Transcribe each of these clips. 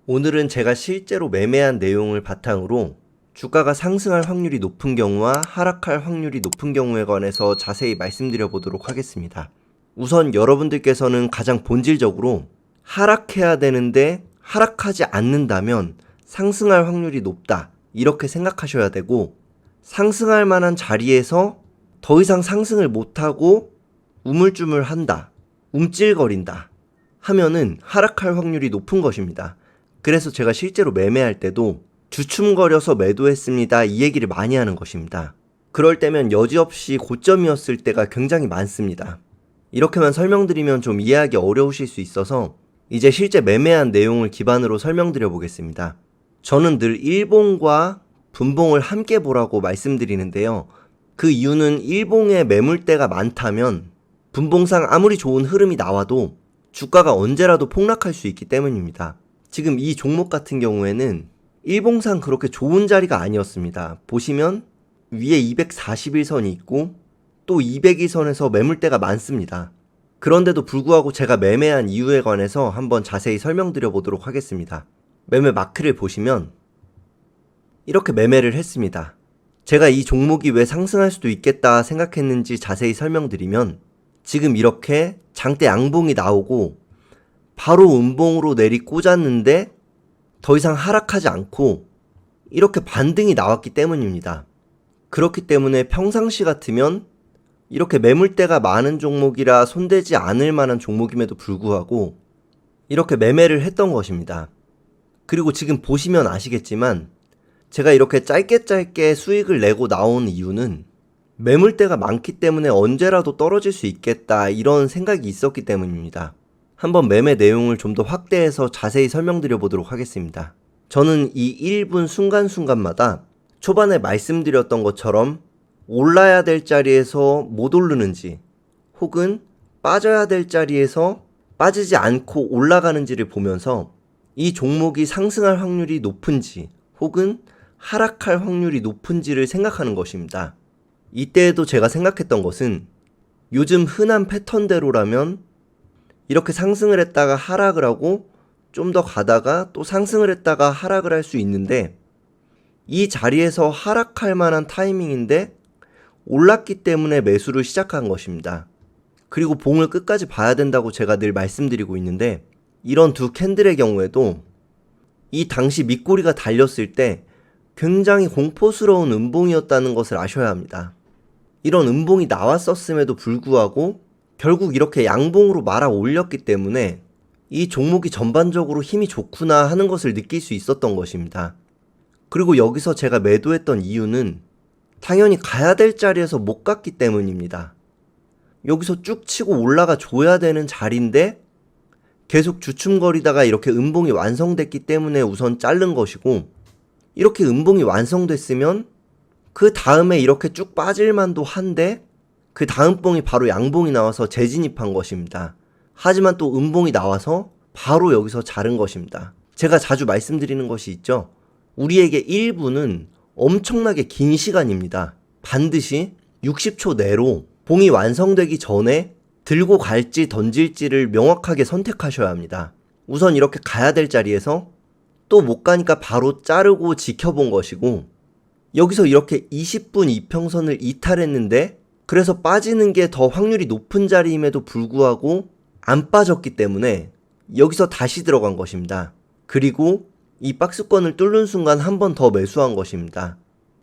오늘은 제가 실제로 매매한 내용을 바탕으로 주가가 상승할 확률이 높은 경우와 하락할 확률이 높은 경우에 관해서 자세히 말씀드려 보도록 하겠습니다. 우선 여러분들께서는 가장 본질적으로 하락해야 되는데 하락하지 않는다면 상승할 확률이 높다, 이렇게 생각하셔야 되고, 상승할 만한 자리에서 더 이상 상승을 못하고 우물쭈물한다, 움찔거린다 하면은 하락할 확률이 높은 것입니다. 그래서 제가 실제로 매매할 때도 주춤거려서 매도했습니다, 이 얘기를 많이 하는 것입니다. 그럴 때면 여지없이 고점이었을 때가 굉장히 많습니다. 이렇게만 설명드리면 좀 이해하기 어려우실 수 있어서 이제 실제 매매한 내용을 기반으로 설명드려 보겠습니다. 저는 늘 일봉과 분봉을 함께 보라고 말씀드리는데요. 그 이유는 일봉에 매물대가 많다면 분봉상 아무리 좋은 흐름이 나와도 주가가 언제라도 폭락할 수 있기 때문입니다. 지금 이 종목 같은 경우에는 일봉상 그렇게 좋은 자리가 아니었습니다. 보시면 위에 241선이 있고 또 202선에서 매물대가 많습니다. 그런데도 불구하고 제가 매매한 이유에 관해서 한번 자세히 설명드려 보도록 하겠습니다. 매매 마크를 보시면 이렇게 매매를 했습니다. 제가 이 종목이 왜 상승할 수도 있겠다 생각했는지 자세히 설명드리면, 지금 이렇게 장대 양봉이 나오고 바로 음봉으로 내리 꽂았는데 더 이상 하락하지 않고 이렇게 반등이 나왔기 때문입니다. 그렇기 때문에 평상시 같으면 이렇게 매물대가 많은 종목이라 손대지 않을 만한 종목임에도 불구하고 이렇게 매매를 했던 것입니다. 그리고 지금 보시면 아시겠지만 제가 이렇게 짧게 수익을 내고 나온 이유는 매물대가 많기 때문에 언제라도 떨어질 수 있겠다, 이런 생각이 있었기 때문입니다. 한번 매매 내용을 좀 더 확대해서 자세히 설명드려 보도록 하겠습니다. 저는 이 1분 순간순간마다 초반에 말씀드렸던 것처럼 올라야 될 자리에서 못 오르는지, 혹은 빠져야 될 자리에서 빠지지 않고 올라가는지를 보면서 이 종목이 상승할 확률이 높은지 혹은 하락할 확률이 높은지를 생각하는 것입니다. 이때에도 제가 생각했던 것은 요즘 흔한 패턴대로라면 이렇게 상승을 했다가 하락을 하고 좀 더 가다가 또 상승을 했다가 하락을 할 수 있는데, 이 자리에서 하락할 만한 타이밍인데 올랐기 때문에 매수를 시작한 것입니다. 그리고 봉을 끝까지 봐야 된다고 제가 늘 말씀드리고 있는데, 이런 두 캔들의 경우에도 이 당시 밑꼬리가 달렸을 때 굉장히 공포스러운 음봉이었다는 것을 아셔야 합니다. 이런 음봉이 나왔었음에도 불구하고 결국 이렇게 양봉으로 말아 올렸기 때문에 이 종목이 전반적으로 힘이 좋구나 하는 것을 느낄 수 있었던 것입니다. 그리고 여기서 제가 매도했던 이유는 당연히 가야 될 자리에서 못 갔기 때문입니다. 여기서 쭉 치고 올라가 줘야 되는 자리인데 계속 주춤거리다가 이렇게 음봉이 완성됐기 때문에 우선 자른 것이고, 이렇게 음봉이 완성됐으면 그 다음에 이렇게 쭉 빠질만도 한데 그 다음 봉이 바로 양봉이 나와서 재진입한 것입니다. 하지만 또 음봉이 나와서 바로 여기서 자른 것입니다. 제가 자주 말씀드리는 것이 있죠. 우리에게 1분은 엄청나게 긴 시간입니다. 반드시 60초 내로 봉이 완성되기 전에 들고 갈지 던질지를 명확하게 선택하셔야 합니다. 우선 이렇게 가야 될 자리에서 또 못 가니까 바로 자르고 지켜본 것이고, 여기서 이렇게 20분 이평선을 이탈했는데 그래서 빠지는 게 더 확률이 높은 자리임에도 불구하고 안 빠졌기 때문에 여기서 다시 들어간 것입니다. 그리고 이 박스권을 뚫는 순간 한 번 더 매수한 것입니다.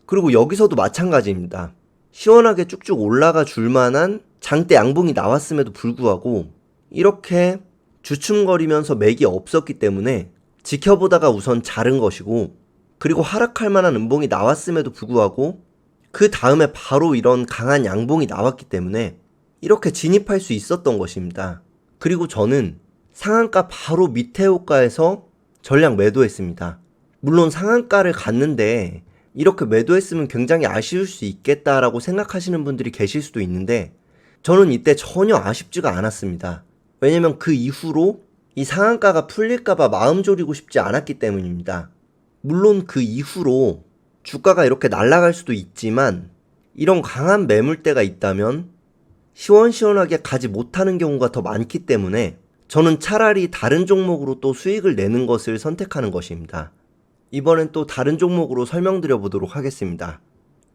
그리고 여기서도 마찬가지입니다. 시원하게 쭉쭉 올라가 줄 만한 장대 양봉이 나왔음에도 불구하고 이렇게 주춤거리면서 맥이 없었기 때문에 지켜보다가 우선 자른 것이고, 그리고 하락할 만한 음봉이 나왔음에도 불구하고 그 다음에 바로 이런 강한 양봉이 나왔기 때문에 이렇게 진입할 수 있었던 것입니다. 그리고 저는 상한가 바로 밑에 호가에서 전량 매도했습니다. 물론 상한가를 갔는데 이렇게 매도했으면 굉장히 아쉬울 수 있겠다라고 생각하시는 분들이 계실 수도 있는데, 저는 이때 전혀 아쉽지가 않았습니다. 왜냐면 그 이후로 이 상한가가 풀릴까봐 마음 졸이고 싶지 않았기 때문입니다. 물론 그 이후로 주가가 이렇게 날아갈 수도 있지만 이런 강한 매물대가 있다면 시원시원하게 가지 못하는 경우가 더 많기 때문에 저는 차라리 다른 종목으로 또 수익을 내는 것을 선택하는 것입니다. 이번엔 또 다른 종목으로 설명드려 보도록 하겠습니다.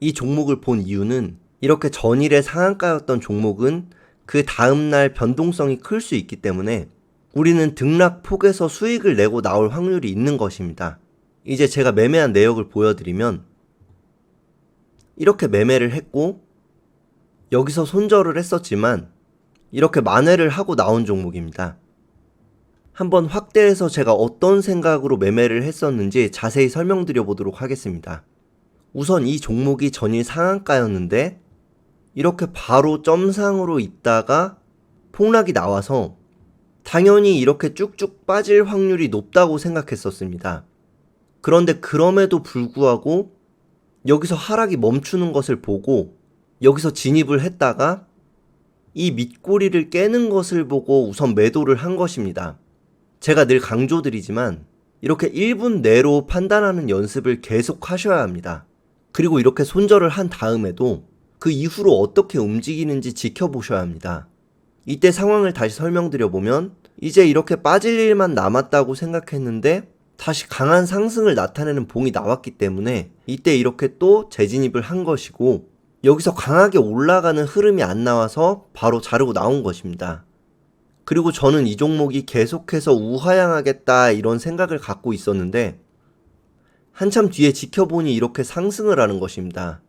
이 종목을 본 이유는 이렇게 전일의 상한가였던 종목은 그 다음날 변동성이 클 수 있기 때문에 우리는 등락폭에서 수익을 내고 나올 확률이 있는 것입니다. 이제 제가 매매한 내역을 보여드리면 이렇게 매매를 했고 여기서 손절을 했었지만 이렇게 만회를 하고 나온 종목입니다. 한번 확대해서 제가 어떤 생각으로 매매를 했었는지 자세히 설명드려 보도록 하겠습니다. 우선 이 종목이 전일 상한가였는데 이렇게 바로 점상으로 있다가 폭락이 나와서 당연히 이렇게 쭉쭉 빠질 확률이 높다고 생각했었습니다. 그런데 그럼에도 불구하고 여기서 하락이 멈추는 것을 보고 여기서 진입을 했다가 이 밑꼬리를 깨는 것을 보고 우선 매도를 한 것입니다. 제가 늘 강조드리지만 이렇게 1분 내로 판단하는 연습을 계속 하셔야 합니다. 그리고 이렇게 손절을 한 다음에도 그 이후로 어떻게 움직이는지 지켜보셔야 합니다. 이때 상황을 다시 설명드려보면 이제 이렇게 빠질 일만 남았다고 생각했는데 다시 강한 상승을 나타내는 봉이 나왔기 때문에 이때 이렇게 또 재진입을 한 것이고 여기서 강하게 올라가는 흐름이 안 나와서 바로 자르고 나온 것입니다. 그리고 저는 이 종목이 계속해서 우하향하겠다 이런 생각을 갖고 있었는데 한참 뒤에 지켜보니 이렇게 상승을 하는 것입니다.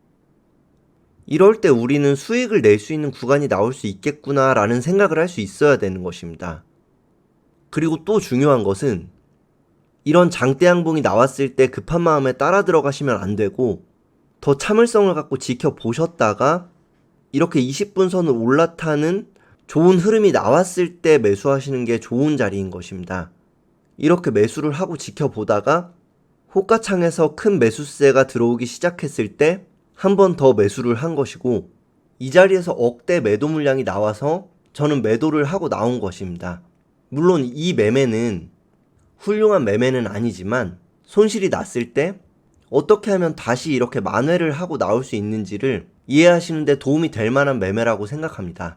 이럴 때 우리는 수익을 낼 수 있는 구간이 나올 수 있겠구나 라는 생각을 할 수 있어야 되는 것입니다. 그리고 또 중요한 것은 이런 장대양봉이 나왔을 때 급한 마음에 따라 들어가시면 안 되고 더 참을성을 갖고 지켜보셨다가 이렇게 20분 선을 올라타는 좋은 흐름이 나왔을 때 매수하시는 게 좋은 자리인 것입니다. 이렇게 매수를 하고 지켜보다가 호가창에서 큰 매수세가 들어오기 시작했을 때 한 번 더 매수를 한 것이고 이 자리에서 억대 매도 물량이 나와서 저는 매도를 하고 나온 것입니다. 물론 이 매매는 훌륭한 매매는 아니지만 손실이 났을 때 어떻게 하면 다시 이렇게 만회를 하고 나올 수 있는지를 이해하시는 데 도움이 될 만한 매매라고 생각합니다.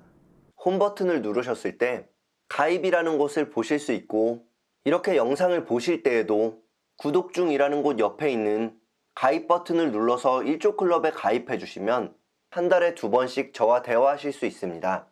홈 버튼을 누르셨을 때 가입이라는 곳을 보실 수 있고 이렇게 영상을 보실 때에도 구독 중이라는 곳 옆에 있는 가입 버튼을 눌러서 1조 클럽에 가입해 주시면 한 달에 2번씩 저와 대화하실 수 있습니다.